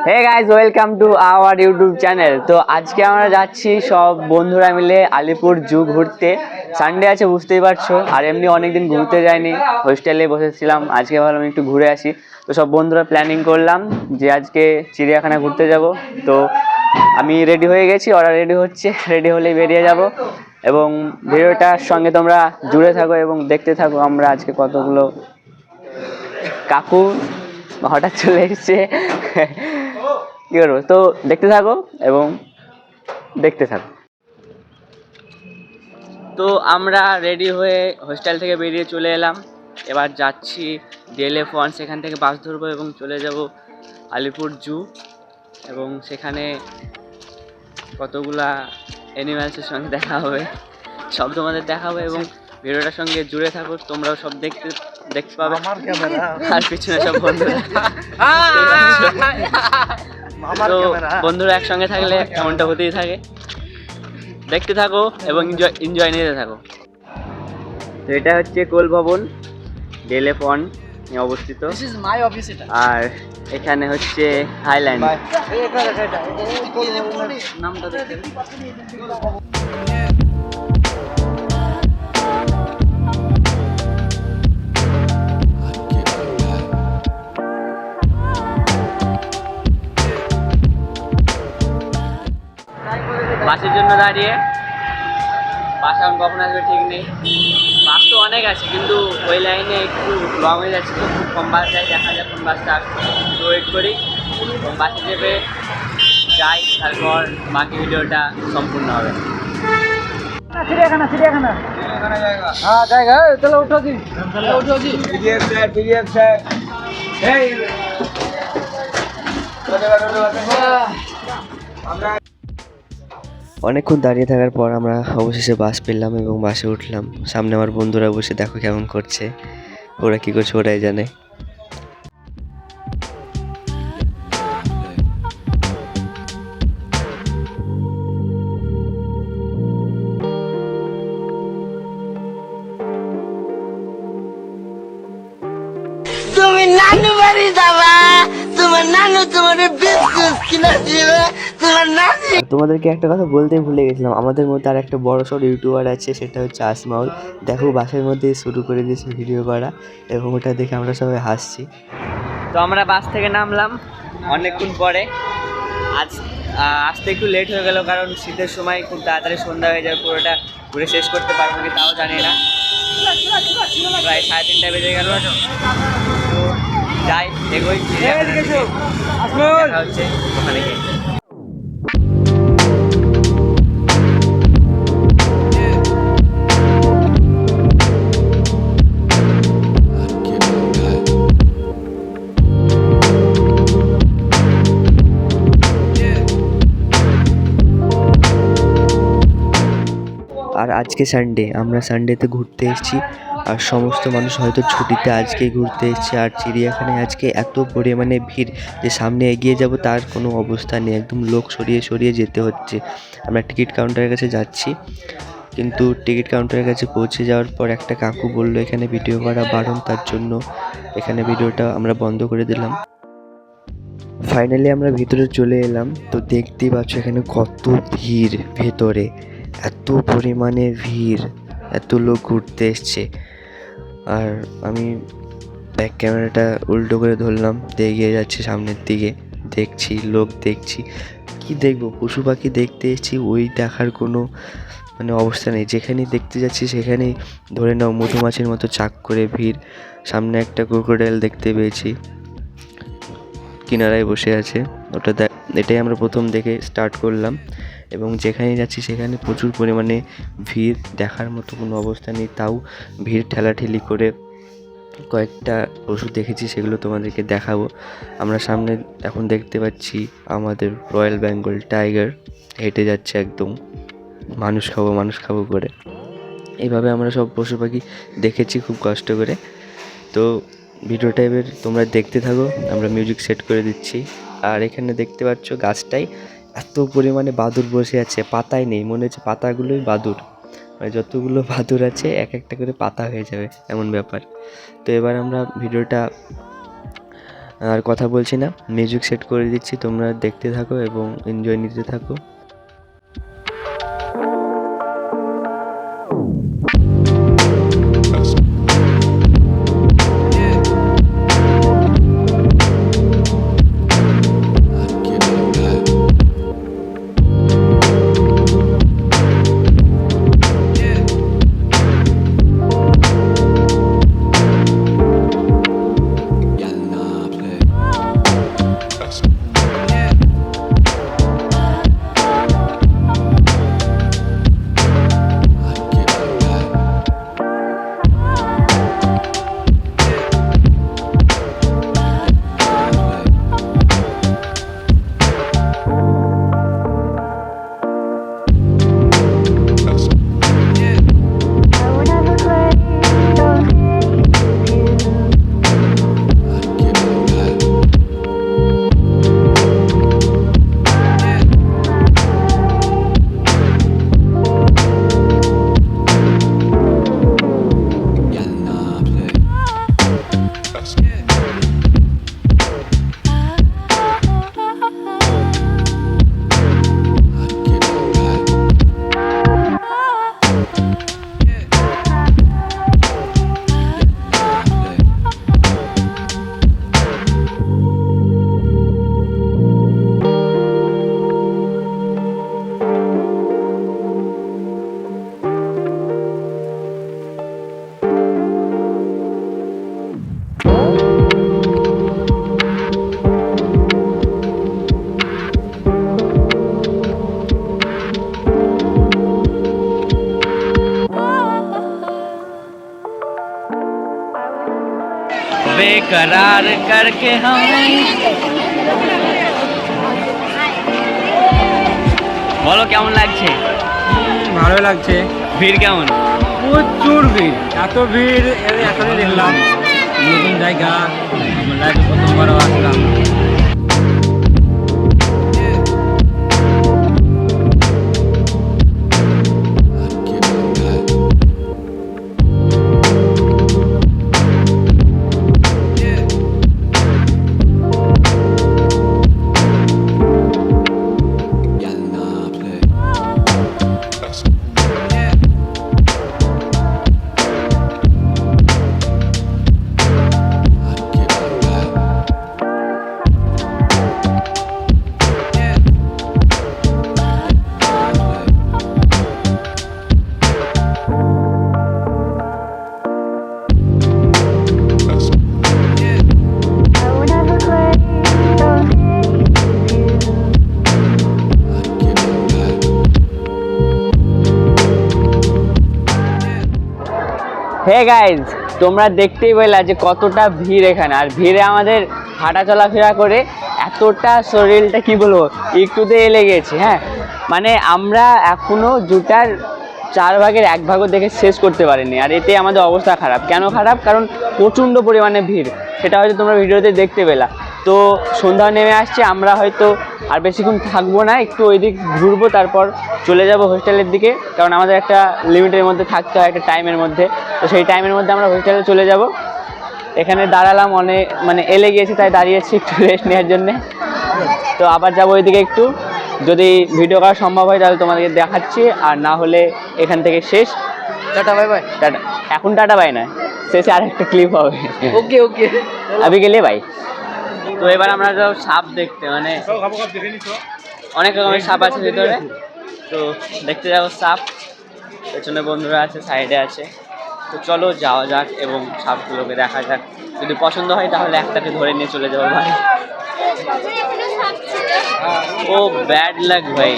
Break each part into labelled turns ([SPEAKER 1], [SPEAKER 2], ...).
[SPEAKER 1] Hey guys, welcome to our YouTube channel. তো আজকে আমরা যাচ্ছি সব বন্ধুরা মিলে আলিপুর জু ঘুরতে। সানডে আছে, বুঝতেই পারছো। আর এমনি অনেকদিন ঘুরতে যাইনি, হোস্টেলে বসেছিলাম। আজকে ভাবলাম একটু ঘুরে আসি। তো সব বন্ধুরা প্ল্যানিং করলাম যে আজকে চিড়িয়াখানা ঘুরতে যাব। তো আমি রেডি হয়ে গেছি, ওরা রেডি হচ্ছে, রেডি হলেই বেরিয়ে যাব। এবং ভিডিওটার সঙ্গে তোমরা জুড়ে থাকো এবং দেখতে থাকো আমরা আজকে কতগুলো কাকু হঠাৎ চলে এসছে, কি করবো। তো দেখতে থাকো এবং দেখতে থাকো। তো আমরা রেডি হয়ে হোস্টেল থেকে বেরিয়ে চলে এলাম। এবার যাচ্ছি DLF1, সেখান থেকে বাস ধরবো এবং চলে যাব আলিপুর জু। এবং সেখানে কতগুলা অ্যানিম্যালসের সঙ্গে দেখা হবে, সব তোমাদের দেখাবো। এবং ভিডিওটার সঙ্গে জুড়ে থাকো, তোমরাও সব দেখতে পাবে। আর পিছনে সব বন্ধুরা, তো বন্ধুরা একসঙ্গে থাকলে এমনটা হতেই থাকে। দেখতে থাকো এবং এনজয় নিতে থাকো। তো এটা হচ্ছে কোল ভবন, DLF1 এ অবস্থিত। আর এখানে হচ্ছে হাইল্যান্ড। নামটা দেখতে বাসের জন্য দাঁড়িয়ে। বাস এখন কখন আসবে ঠিক নেই। বাস তো অনেক আছে, কিন্তু ওই লাইনে একটু লং হয়ে যাচ্ছে, তো খুব কম বাস যায়। দেখা যায় কোন বাসটা আসবে, তো ওয়েট করি। বাসে চেপে যাই, তারপর বাকি ভিডিওটা সম্পূর্ণ হবে।
[SPEAKER 2] চিড়িয়াখানা হ্যাঁ জায়গা, চলো উঠো জি, উঠো জি।
[SPEAKER 3] অনেকক্ষণ দাঁড়িয়ে থাকার পর আমরা অবশেষে বাস পেলাম এবং বাসে উঠলাম। সামনে আমার বন্ধুরা বসে দেখো কেমন করছে, ওরা কি করছে ওরাই জানে।
[SPEAKER 4] তুমি নানু বাড়ি যাবা, তোমার নানু তোমার বিস্কুট কিনে দিবে, তোমার নানি।
[SPEAKER 3] তোমাদেরকে একটা কথা বলতেই ভুলে গেছিলাম, আমাদের মধ্যে আর একটা বড় সড় ইউটিউবার আছে, সেটা হচ্ছে আসমাউল। দেখো বাসের মধ্যে শুরু করে দিয়েছে ভিডিও করা, এবং ওটা দেখে আমরা সবাই হাসছি।
[SPEAKER 1] তো আমরা বাস থেকে নামলাম অনেকক্ষণ পরে। আসতে একটু লেট হয়ে গেল, কারণ শীতের সময় খুব তাড়াতাড়ি সন্ধ্যা হয়ে যায়। পুরোটা ঘুরে শেষ করতে পারবো কি তাও জানি না। প্রায় 3:30 বেজে গেল। তো যাই, এগোই, দেখা হচ্ছে ওখানে গিয়ে।
[SPEAKER 3] আর আজকে সানডে, আমরা সানডেতে ঘুরতে এসেছি। আর সমস্ত মানুষ হয়তো ছুটিতে আজকেই ঘুরতে এসেছে। আর চিড়িয়াখানায় আজকে এত পরিমাণে ভিড় যে সামনে এগিয়ে যাব তার কোনো অবস্থা নেই, একদম লোক সরিয়ে সরিয়ে যেতে হচ্ছে। আমরা টিকিট কাউন্টারের কাছে যাচ্ছি, কিন্তু টিকিট কাউন্টারের কাছে পৌঁছে যাওয়ার পর একটা কাকু বললো এখানে ভিডিও করা বারণ, তার জন্য এখানে ভিডিওটা আমরা বন্ধ করে দিলাম। ফাইনালি আমরা ভিতরে চলে এলাম। তো দেখতেই পাচ্ছ এখানে কত ভিড়, ভেতরে এত পরিমাণে ভিড়, এত লোক ঘুরতে এসছে। আর আমি ব্যাক ক্যামেরাটা উল্টো করে ধরলাম, এগিয়ে যাচ্ছে সামনের দিকে, দেখছি লোক, দেখছি কি দেখবো, পশু পাখি দেখতে এসেছি, ওই দেখার কোনো অবস্থা নেই। যেখানেই দেখতে যাচ্ছি সেখানেই ধরে নাও মধুমাছির মতো চাক করে ভিড়। সামনে একটা ক্রোকোডাইল দেখতে পেয়েছি, কিনারায় বসে আছে। এটাই আমরা প্রথম দেখে স্টার্ট করলাম। এবং যেখানে যাচ্ছি সেখানে প্রচুর পরিমাণে ভিড়, দেখার মতো কোনো অবস্থা নেই, তাও ভিড় ঠেলাঠেলি করে কয়েকটা পশু দেখেছি, সেগুলো তোমাদেরকে দেখাবো। আমরা সামনে এখন দেখতে পাচ্ছি আমাদের রয়্যাল বেঙ্গল টাইগার হেঁটে যাচ্ছে একদম মানুষ খাবো করে। এইভাবে আমরা সব পশু পাখি দেখেছি খুব কষ্ট করে। তো ভিডিওটা এবার তোমরা দেখতে থাকো, আমরা মিউজিক সেট করে দিচ্ছি। আর এখানে দেখতে পাচ্ছ গাছটায় এত পরিমাণে বাদুড় বসে আছে, পাতাই নেই, মনে হচ্ছে পাতাগুলোই বাদুড়। মানে যতগুলো বাদুড় আছে এক একটা করে পাতা হয়ে যাবে, এমন ব্যাপার। তো এবার আমরা ভিডিওটা আর কথা বলছি না, মিউজিক সেট করে দিচ্ছি, তোমরা দেখতে থাকো এবং এনজয় নিতে থাকো।
[SPEAKER 1] बेकरार करके हमें বলো কেমন লাগছে?
[SPEAKER 2] ভালো লাগছে।
[SPEAKER 1] ভিড় কেমন?
[SPEAKER 2] প্রচুর ভিড়, এত ভিড় এখনই দেখলাম। নতুন জায়গা, আমার লাইফে প্রথমবারও আসলাম।
[SPEAKER 1] হে গাইজ, তোমরা দেখতেই পেলা যে কতটা ভিড় এখানে। আর ভিড়ে আমাদের হাঁটা চলাফেরা করে এতটা শরীরটা কি বলবো একটুতে এলে গেছে। হ্যাঁ, মানে আমরা এখনো জুটার 4 ভাগের 1 ভাগও দেখে শেষ করতে পারিনি। আর এতে আমাদের অবস্থা খারাপ। কেন খারাপ? কারণ প্রচণ্ড পরিমাণে ভিড়, সেটা হয়তো তোমরা ভিডিওতে দেখতে পেলা। তো সন্ধ্যা নেমে আসছে, আমরা হয়তো আর বেশিক্ষণ থাকবো না, একটু ওই দিক ঘুরবো, তারপর চলে যাব হোস্টেলের দিকে। কারণ আমাদের একটা লিমিটের মধ্যে থাকতে হয়, একটা টাইমের মধ্যে। তো সেই টাইমের মধ্যে আমরা হোস্টেলে চলে যাব। এখানে দাঁড়ালাম, মানে এলে গিয়েছি তাই দাঁড়িয়েছি একটু রেস্ট নেওয়ার জন্যে। তো আবার যাবো ওইদিকে একটু, যদি ভিডিও করা সম্ভব হয় তাহলে তোমাদেরকে দেখাচ্ছি, আর না হলে এখান থেকে শেষ।
[SPEAKER 2] Tata bye bye.
[SPEAKER 1] টাটা। এখন টাটা বাই না, শেষে আরেকটা ক্লিপ হবে।
[SPEAKER 2] ওকে ওকে,
[SPEAKER 1] আবি গেলে বাই। তো এবার আমরা যাবো সাপ দেখতে, মানে অনেক রকমের সাপ আছে ভিতরে। তো দেখতে যাবো সাপ, পেছনে বন্ধুরা আছে, সাইডে আছে। তো চলো যাওয়া যাক এবং সাপগুলোকে দেখা যাক। যদি পছন্দ হয় তাহলে একটাকে ধরে নিয়ে চলে যাবো ভাই। ও ব্যাড লাক ভাই,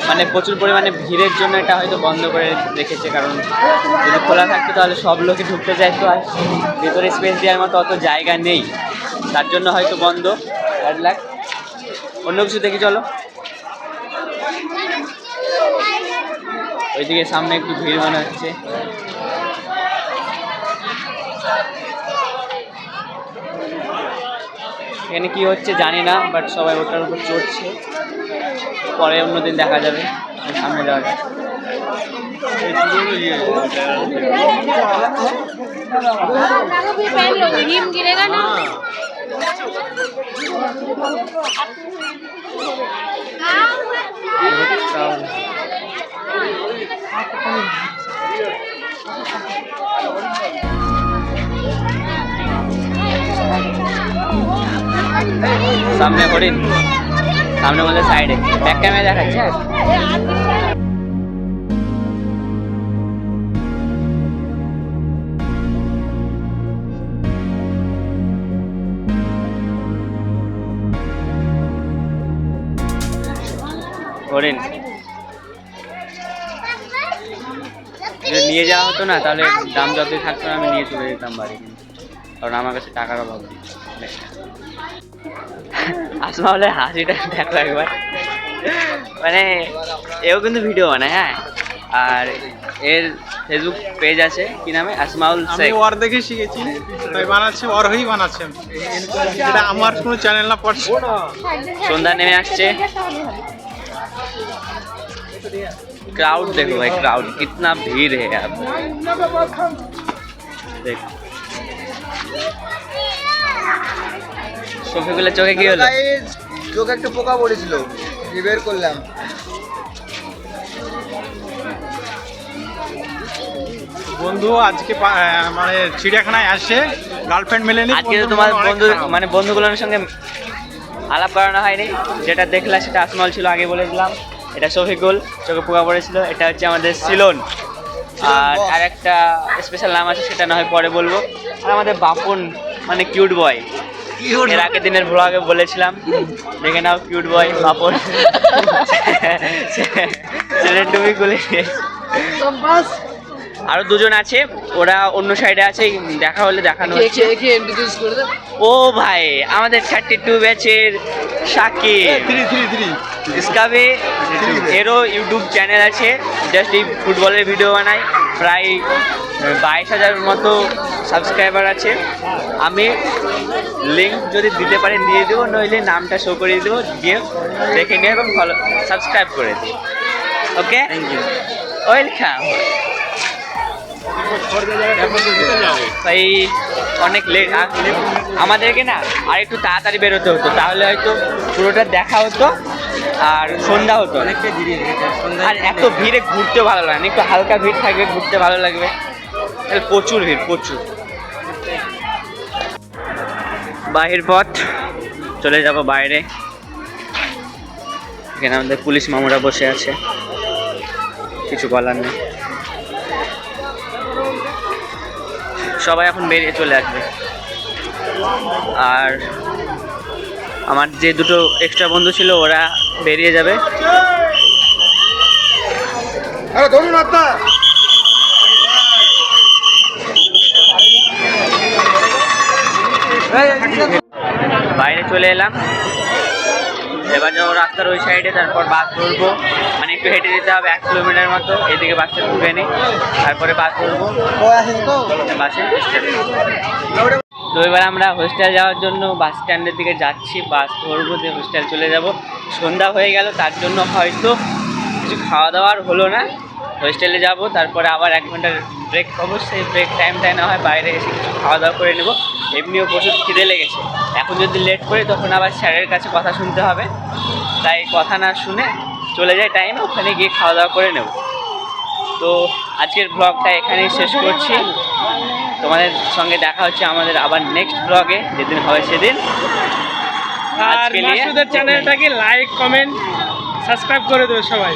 [SPEAKER 1] মানে প্রচুর পরিমাণে ভিড়ের জন্য এটা হয়তো বন্ধ করে রেখেছে। কারণ যদি খোলা থাকতো তাহলে সব লোকে ঢুকতে চাইতো, আর ভিতরে স্পেস দেওয়ার মতো অত জায়গা নেই, তার জন্য হয়তো বন্ধ। Bad luck. অন্য কিছু দেখি চলো। ওইদিকে সামনে একটু ভিড় মনে হচ্ছে। এখানে কি হচ্ছে জানি না, বাট সবাই ওটার উপর চড়ছে। পরে অন্যদিন দেখা যাবে। সামনে যাওয়া যায়।
[SPEAKER 5] भी पहन लो, हिम गिरेगा ना।
[SPEAKER 1] সামনে হরিণ, সামনে বলতে সাইডে ব্যাক ক্যামেরা দেখাচ্ছে। হরিণ যদি নিয়ে যাওয়া হতো না তাহলে দাম যতই থাকতো না আমি নিয়ে চলে যেতাম বাড়ি, কিন্তু কারণ আমার কাছে টাকার অভাব নেই। আসমা বলে হাসিটা দেখো একবার, মানে এও কিন্তু ভিডিও বানায়। হ্যাঁ, আর এর ফেসবুক পেজ আছে, কি নামে, আসমাউল শেখ।
[SPEAKER 6] ওর দেখে শিখেছি, তাই বানাচ্ছি, ওর হয়েই বানাচ্ছে। এটা আমার কোনো চ্যানেল না, পড়ছে।
[SPEAKER 1] সন্ধ্যা নেমে আসছে, क्राउड देखो भाई, क्राउड कितना भीड़ है यार। देख শফিকুলের চোখে কি হলো?
[SPEAKER 7] চোখে একটু পোকা পড়েছিল, বের করলাম।
[SPEAKER 6] বন্ধু আজকে মানে চিড়িয়াখানায় আসে, গার্লফ্রেন্ড মেলেনি।
[SPEAKER 1] আজকে তো তোমার বন্ধু মানে বন্ধুগুলোর সঙ্গে আলাপ করানো হয়নি, যেটা দেখলা সেটা আসমাল ছিল, আগে বলে দিলাম। এটা শফিকুল, চোখে পোকা পড়েছিল। এটা হচ্ছে আমাদের সিলন, আর একটা স্পেশাল নাম আছে, সেটা না হয় পরে বলবো। আর আমাদের বাপন মানে কিউট বয়, এর আগের দিনের ভ্লগে বলেছিলাম, দেখে নাও, কিউট বয় বাপন। ছেলের টুপি খুলে আরো দুজন আছে, ওরা অন্য সাইডে আছে, দেখা হলে দেখানো হচ্ছে। ও ভাই, আমাদের 32 ব্যাচের শাকিব, इसका भी এরও ইউটিউব চ্যানেল আছে, জাস্ট এই ফুটবলের ভিডিও বানাই। প্রায় 22,000 মতো সাবস্ক্রাইবার আছে। আমি লিঙ্ক যদি দিতে পারি দিয়ে দেবো, নইলে নামটা শো করে দেবো, গিয়ে দেখে নিয়ে এবং ফলো সাবস্ক্রাইব করে দিই। ওকে, ওয়েলকাম। ভাই অনেক লেট, আমাদেরকে না আর একটু তাড়াতাড়ি বেরোতে হতো, তাহলে হয়তো পুরোটা দেখা হতো আর সন্ধ্যা হতো। আর এত ভিড়ে ঘুরতে ভালো লাগে না, একটু হালকা ভিড় থাকবে, ঘুরতে ভালো লাগবে। প্রচুর ভিড়, প্রচুর। বাহির পথ, চলে যাব বাইরে। এখানে আমাদের পুলিশ মামুরা বসে আছে, কিছু বলার নেই। সবাই এখন বেরিয়ে চলে আসবে। আর আমার যে দুটো এক্সট্রা বন্ধু ছিল ওরা বেরিয়ে যাবে। বাইরে চলে এলাম, এবার যাবো রাস্তার ওই সাইডে, তারপর বাস ধরবো। মানে একটু হেঁটে যেতে হবে 1 কিলোমিটার মতো, এদিকে বাসটা ঢুকে নিই, তারপরে বাস ধরবো, বাসে স্টেশন। তো এবার আমরা হোস্টেল যাওয়ার জন্য বাস স্ট্যান্ডের দিকে যাচ্ছি, বাস ধরবো, দিয়ে হোস্টেল চলে যাব। সন্ধ্যা হয়ে গেল, তার জন্য হয়তো কিছু খাওয়া দাওয়ার হলো না। হোস্টেলে যাব, তারপরে আবার 1 ঘন্টার ব্রেক পাবো, সেই ব্রেক টাইমটায় না হয় বাইরে এসে কিছু খাওয়া দাওয়া করে নেবো। এমনিও প্রচুর খিদে লেগেছে, এখন যদি লেট করি তখন আবার স্যারের কাছে কথা শুনতে হবে, তাই কথা না শুনে চলে যায় টাইমে, ওখানে গিয়ে খাওয়া দাওয়া করে নেব। তো আজকের ব্লগটা এখানেই শেষ করছি, তোমাদের সঙ্গে দেখা হচ্ছে আমাদের আবার নেক্সট ব্লগে, যেদিন হবে সেদিন।
[SPEAKER 2] আর মাসুদের চ্যানেলটাকে লাইক, কমেন্ট, সাবস্ক্রাইব করে দেবে সবাই।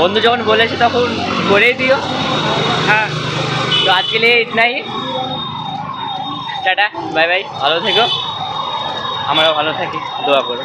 [SPEAKER 1] বন্ধু যখন বলেছে তখন করেই দিও।
[SPEAKER 2] হ্যাঁ,
[SPEAKER 1] তো আজকে লিয়ে ইতনাই, টাটা, বাই বাই, ভালো থেকো, আমরাও ভালো থাকি, দোয়া করো।